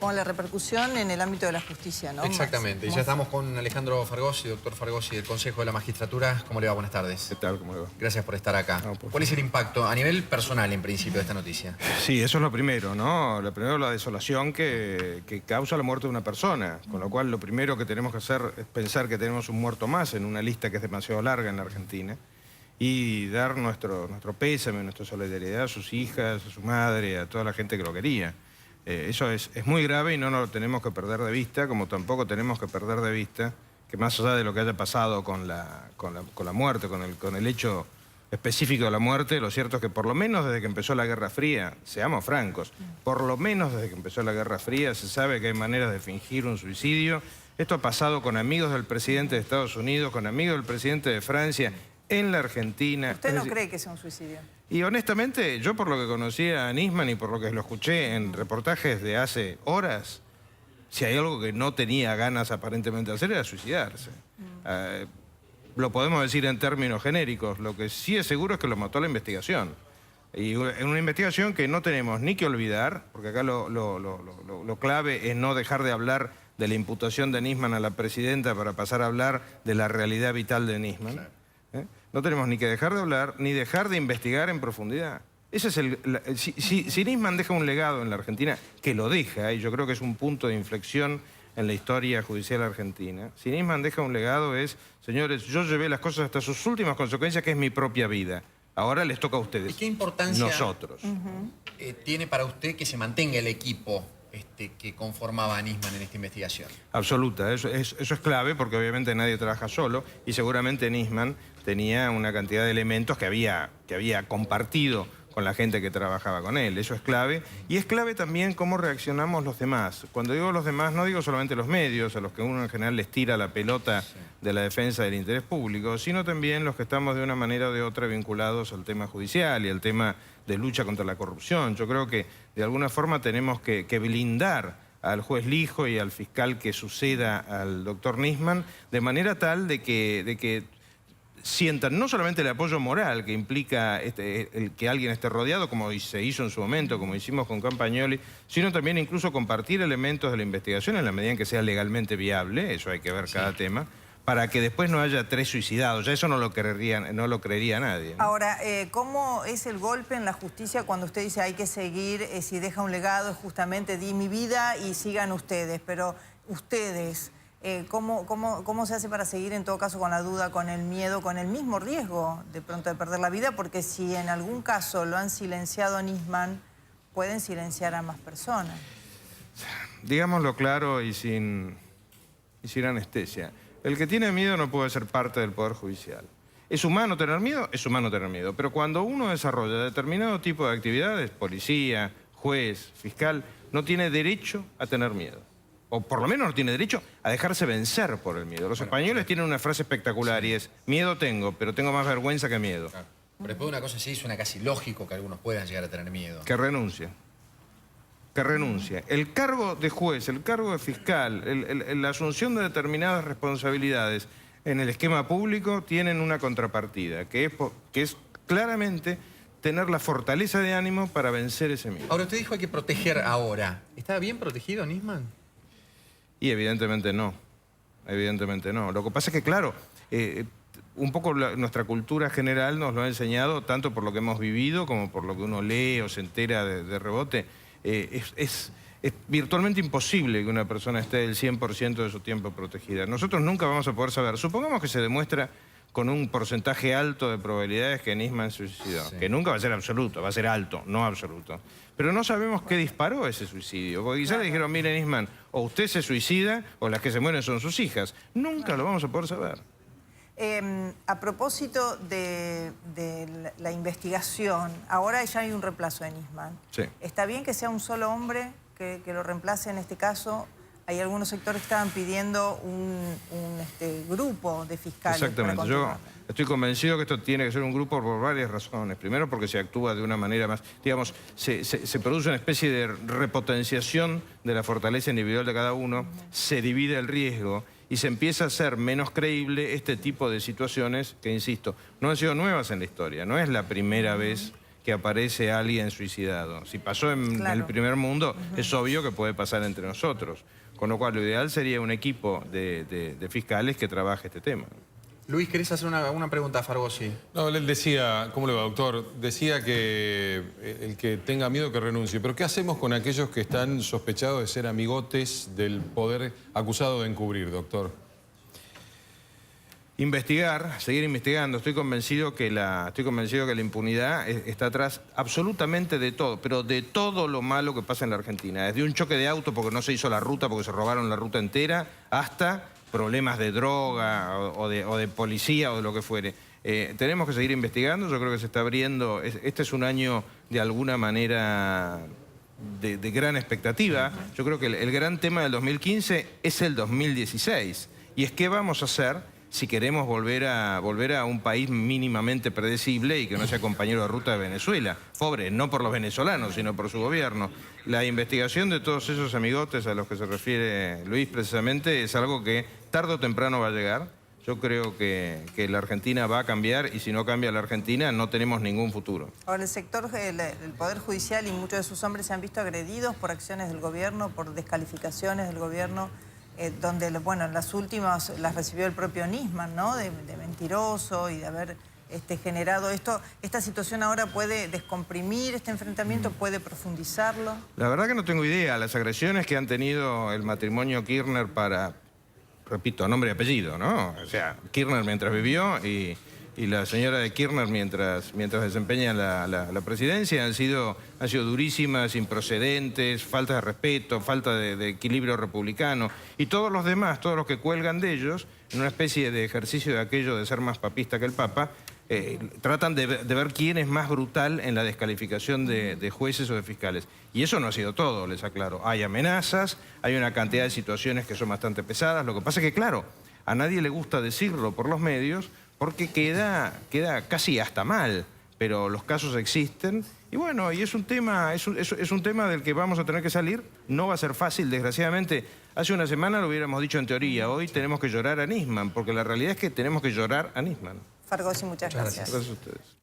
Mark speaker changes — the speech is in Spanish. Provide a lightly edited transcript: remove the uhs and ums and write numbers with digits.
Speaker 1: Con la repercusión en el ámbito de la justicia, ¿no?
Speaker 2: Exactamente. Y ya estamos con Alejandro Fargosi, doctor Fargosi, del Consejo de la Magistratura. ¿Cómo le va? Buenas tardes.
Speaker 3: ¿Qué tal? ¿Cómo le va?
Speaker 2: Gracias por estar acá.
Speaker 3: No, por
Speaker 2: ¿Cuál es el
Speaker 3: favor.
Speaker 2: impacto a nivel personal, en principio, de esta noticia?
Speaker 3: Sí, eso es lo primero, ¿no? Lo primero, la desolación que causa la muerte de una persona. Con lo cual, lo primero que tenemos que hacer es pensar que tenemos un muerto más en una lista que es demasiado larga en la Argentina. Y dar nuestro pésame, nuestra solidaridad a sus hijas, a su madre, a toda la gente que lo quería. Eso es muy grave y no nos lo tenemos que perder de vista, como tampoco tenemos que perder de vista que más allá de lo que haya pasado con la muerte, con el hecho específico de la muerte, lo cierto es que por lo menos desde que empezó la Guerra Fría, seamos francos, por lo menos desde que empezó la Guerra Fría se sabe que hay maneras de fingir un suicidio. Esto ha pasado con amigos del presidente de Estados Unidos, con amigos del presidente de Francia, en la Argentina.
Speaker 1: ¿Usted no cree que sea un suicidio?
Speaker 3: Y honestamente, yo por lo que conocí a Nisman y por lo que lo escuché en reportajes de hace horas, si hay algo que no tenía ganas aparentemente de hacer era suicidarse. Lo podemos decir en términos genéricos, lo que sí es seguro es que lo mató la investigación. Y en una investigación que no tenemos ni que olvidar, porque acá lo clave es no dejar de hablar de la imputación de Nisman a la presidenta para pasar a hablar de la realidad vital de Nisman. Claro. No tenemos ni que dejar de hablar, ni dejar de investigar en profundidad. Ese es si Nisman deja un legado en la Argentina, que lo deja, y yo creo que es un punto de inflexión en la historia judicial argentina, si Nisman deja un legado es, señores, yo llevé las cosas hasta sus últimas consecuencias, que es mi propia vida. Ahora les toca a ustedes.
Speaker 2: ¿Y qué importancia
Speaker 3: nosotros
Speaker 2: tiene para usted que se mantenga el equipo que conformaba a Nisman en esta investigación?
Speaker 3: Absoluta, eso es clave porque obviamente nadie trabaja solo y seguramente Nisman tenía una cantidad de elementos que había compartido con la gente que trabajaba con él. Eso es clave. Y es clave también cómo reaccionamos los demás. Cuando digo los demás, no digo solamente los medios, a los que uno en general les tira la pelota de la defensa del interés público, sino también los que estamos de una manera o de otra vinculados al tema judicial y al tema de lucha contra la corrupción. Yo creo que de alguna forma tenemos que blindar al juez Lijo y al fiscal que suceda al doctor Nisman de manera tal de que sientan no solamente el apoyo moral que implica el que alguien esté rodeado, como se hizo en su momento, como hicimos con Campagnoli, sino también incluso compartir elementos de la investigación en la medida en que sea legalmente viable, eso hay que ver cada tema, para que después no haya 3 suicidados. Ya eso no lo creería nadie, ¿no?
Speaker 1: Ahora, ¿cómo es el golpe en la justicia cuando usted dice hay que seguir, si deja un legado, justamente di mi vida y sigan ustedes? Pero ustedes... ¿Cómo se hace para seguir en todo caso con la duda, con el miedo, con el mismo riesgo de pronto de perder la vida? Porque si en algún caso lo han silenciado a Nisman, pueden silenciar a más personas.
Speaker 3: Digámoslo claro y sin anestesia. El que tiene miedo no puede ser parte del Poder Judicial. ¿Es humano tener miedo? Es humano tener miedo. Pero cuando uno desarrolla determinado tipo de actividades, policía, juez, fiscal, no tiene derecho a tener miedo. O por lo menos no tiene derecho a dejarse vencer por el miedo. Los españoles tienen una frase espectacular y es, miedo tengo, pero tengo más vergüenza que miedo.
Speaker 2: Claro. Pero después de una cosa así suena casi lógico que algunos puedan llegar a tener miedo.
Speaker 3: Que renuncie. Que renuncie. El cargo de juez, el cargo de fiscal, la asunción de determinadas responsabilidades en el esquema público tienen una contrapartida, que es claramente tener la fortaleza de ánimo para vencer ese miedo.
Speaker 2: Ahora, usted dijo hay que proteger ahora. ¿Está bien protegido Nisman?
Speaker 3: Y evidentemente no, evidentemente no. Lo que pasa es que, claro, un poco nuestra cultura general nos lo ha enseñado, tanto por lo que hemos vivido como por lo que uno lee o se entera de rebote. Es virtualmente imposible que una persona esté del 100% de su tiempo protegida. Nosotros nunca vamos a poder saber. Supongamos que se demuestra con un porcentaje alto de probabilidades que Nisman se suicidó. Sí. Que nunca va a ser absoluto, va a ser alto, no absoluto. Pero no sabemos qué disparó ese suicidio. Porque quizás le dijeron, mire Nisman, o usted se suicida o las que se mueren son sus hijas. Nunca lo vamos a poder saber.
Speaker 1: A propósito de la investigación, ahora ya hay un reemplazo de Nisman.
Speaker 3: Sí.
Speaker 1: ¿Está bien que sea un solo hombre que lo reemplace en este caso? Hay algunos sectores que estaban pidiendo un grupo de fiscales.
Speaker 3: Exactamente. Yo estoy convencido que esto tiene que ser un grupo por varias razones. Primero, porque se actúa de una manera más... Digamos, se produce una especie de repotenciación de la fortaleza individual de cada uno, se divide el riesgo y se empieza a hacer menos creíble este tipo de situaciones que, insisto, no han sido nuevas en la historia. No es la primera vez que aparece alguien suicidado. Si pasó en
Speaker 1: Claro.
Speaker 3: el primer mundo, es obvio que puede pasar entre nosotros. Con lo cual, lo ideal sería un equipo de fiscales que trabaje este tema.
Speaker 2: Luis, ¿querés hacer una pregunta a Fargosi?
Speaker 4: No, él decía, ¿cómo le va, doctor? Decía que el que tenga miedo que renuncie. Pero ¿qué hacemos con aquellos que están sospechados de ser amigotes del poder acusado de encubrir, doctor?
Speaker 3: Investigar, seguir investigando. Estoy convencido que la impunidad está atrás absolutamente de todo, pero de todo lo malo que pasa en la Argentina. Desde un choque de auto porque no se hizo la ruta, porque se robaron la ruta entera, hasta problemas de droga o de policía o de lo que fuere. Tenemos que seguir investigando, yo creo que se está abriendo. Este es un año de alguna manera de gran expectativa. Yo creo que el gran tema del 2015 es el 2016. Y es qué vamos a hacer si queremos volver a un país mínimamente predecible y que no sea compañero de ruta de Venezuela. Pobre, no por los venezolanos, sino por su gobierno. La investigación de todos esos amigotes a los que se refiere Luis precisamente es algo que tarde o temprano va a llegar. Yo creo que la Argentina va a cambiar y si no cambia la Argentina no tenemos ningún futuro.
Speaker 1: Ahora, el Poder Judicial y muchos de sus hombres se han visto agredidos por acciones del gobierno, por descalificaciones del gobierno, donde, bueno, las últimas las recibió el propio Nisman, ¿no? De mentiroso y de haber generado esto. ¿Esta situación ahora puede descomprimir este enfrentamiento, puede profundizarlo?
Speaker 3: La verdad que no tengo idea. Las agresiones que han tenido el matrimonio Kirchner para, repito, nombre y apellido, ¿no? O sea, Kirchner mientras vivió y la señora de Kirchner mientras desempeña la presidencia han sido durísimas, improcedentes, falta de respeto, falta de equilibrio republicano. Y todos los demás, todos los que cuelgan de ellos, en una especie de ejercicio de aquello de ser más papista que el Papa, tratan de ver quién es más brutal en la descalificación de jueces o de fiscales. Y eso no ha sido todo, les aclaro. Hay amenazas, hay una cantidad de situaciones que son bastante pesadas. Lo que pasa es que, claro, a nadie le gusta decirlo por los medios porque queda casi hasta mal, pero los casos existen. Y bueno, y es un tema del que vamos a tener que salir. No va a ser fácil, desgraciadamente. Hace una semana lo hubiéramos dicho en teoría. Hoy tenemos que llorar a Nisman, porque la realidad es que tenemos que llorar a Nisman.
Speaker 1: Fargosi, muchas gracias.
Speaker 3: Gracias a ustedes.